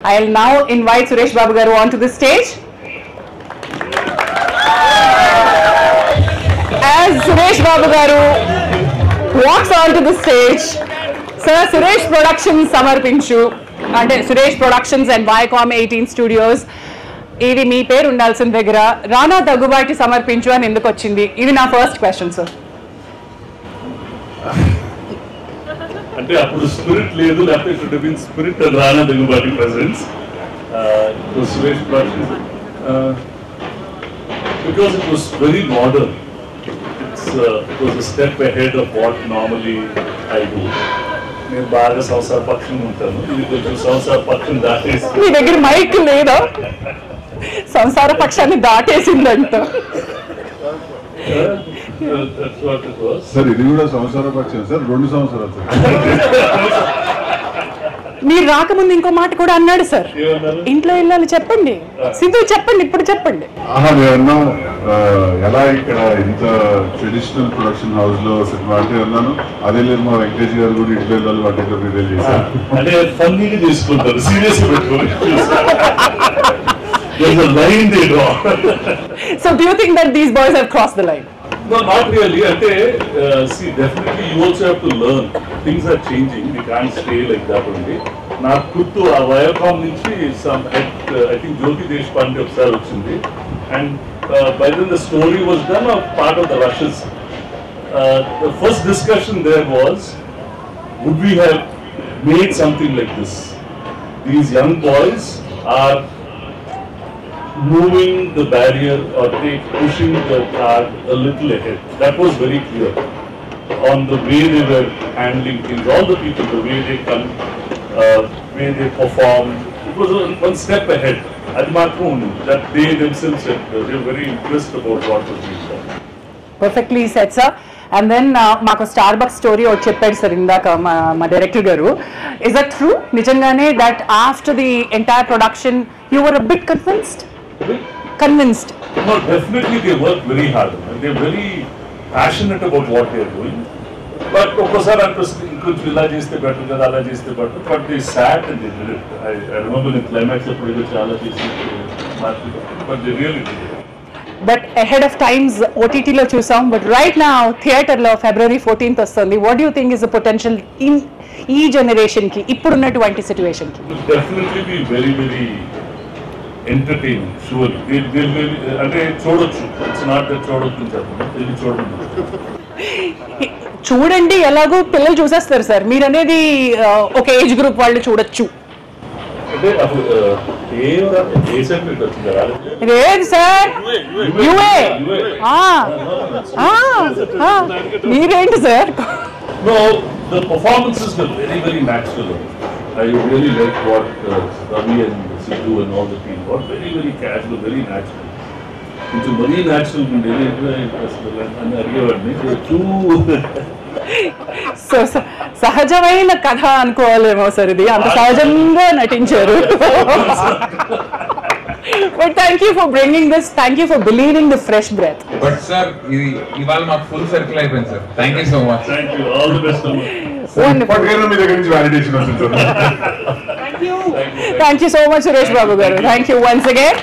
I'll now invite Suresh Babu Garu onto the stage. As Suresh Babu Garu walks onto the stage, Sir Suresh Productions samarpinchu, అంటే Suresh Productions and Viacom 18 Studios. ఇది మీ పేరు ఉండాల్సిన దగ్గర రానా దగ్గుబాటి సమర్పించు అని ఎందుకు వచ్చింది? ఇది నా ఫస్ట్ క్వశ్చన్ సార్. అంటే అప్పుడు స్పిరిట్ లేదు, లేకపోతే it would been spirit and Rana Daggubati presence. Suresh productions because it was very modern. It was a step ahead of what normally I do. నేను బాగా సంసార పక్షం ఉంటాను, ఇది కొంచెం సంసార పక్షం దాటేసి. మీ దగ్గర మైక్ లేదా? సంసార పక్షాన్ని దాటేసిందంట. సార్ ఇది కూడా సంవత్సర పక్షం సార్, 2 సంవత్సరాలు సార్. మీరు రాకముందు ఇంకో మాట కూడా అన్నాడు సార్, ఇంట్లో వెళ్ళాలి చెప్పండి, సిద్ధు చెప్పండి, ఇప్పుడు చెప్పండి. నేను ఎలా ఇక్కడ ఇంత ట్రెడిషనల్ ప్రొడక్షన్ హౌస్ లో సినిమా అంటే అన్నాను, అదే లేదు మా వెంకటేష్ గారు కూడా ఇంట్లో వెళ్ళాలి వాటిలో రిలీజ్ చేశారు. అంటే ఫన్నీగా తీసుకుంటారు, సీరియస్ పెట్టుకోవాలి. There's a line they draw. So do you think that these boys have crossed the line? No, not really. See, definitely you also have to learn. Things are changing. We can't stay like that only. Now, Kuttu, Viacom nunchi some, I think Jyoti Deshpande ఒకసారి వచ్చింది. And by then the story was done of part of the rushes. The first discussion there was, would we have made something like this? These young boys are moving the barrier or pushing the car a little ahead. That was very clear on the way they were handling things. All the people, the way they come, way they perform, it was one step ahead. That they themselves said they were very impressed about what was being done. Perfectly said, sir. And then మాకు Starbucks story ఒకటి చెప్పాడు sir ఇందాక మా director గారు. Is that true? నిజంగానే that after the entire production you were a bit convinced? No, definitely they work very hard. They're very passionate about what they're doing. But ఒక్కోసారి అనిపిస్తుంది ఇంకొంచెం ఇలా చేస్తే బెటర్ కదా, అలా చేస్తే better. But they sat and they did it. I remember in climax అప్పుడు ఏదో చాలా చేసినట్టు మార్పు, but they really did it. But ahead of times OTT లో చూసాం, but right now థియేటర్ లో February 14th వస్తుంది. What do you think is the potential in ఈ జనరేషన్ కి ఇప్పుడున్నటువంటి సిచ్యువేషన్ కి? Definitely be very very entertaining, surely. అంటే చూడొచ్చు, ఇట్స్ నాట్ దట్ చూడొచ్చు అని చెప్పండి, వెళ్ళి చూడండి. చూడండి ఎలాగో పిల్లలు చూసేస్తారు సార్, మీరు అనేది ఒక ఏజ్ గ్రూప్ వాళ్ళు చూడొచ్చు. అంటే అప్పుడు ఏ సర్టిఫికేట్ వచ్చిందా? లేదు సార్, యుఏ. మీరేంటి sir? No, the performances were very very natural. I really like what Ravi and Sidhu and all the team got. Very very casual, very natural. It's very natural and very impressive. And అడిగేవాడిని so సహజమైన కథ అనుకోవాలేమో sir, ఇది అంత సహజంగా నటించారు. But thank you for bringing this. Thank you for believing the fresh breath. But sir, ఇవాళ మాకు full circle అయిపోయింది sir. Thank you so much. Thank you. All the best. Wonderful. మీ దగ్గర నుంచి వాలిడేషన్ వస్తుంది sir. Thank you so much, Suresh Babu Garu. Thank you once again.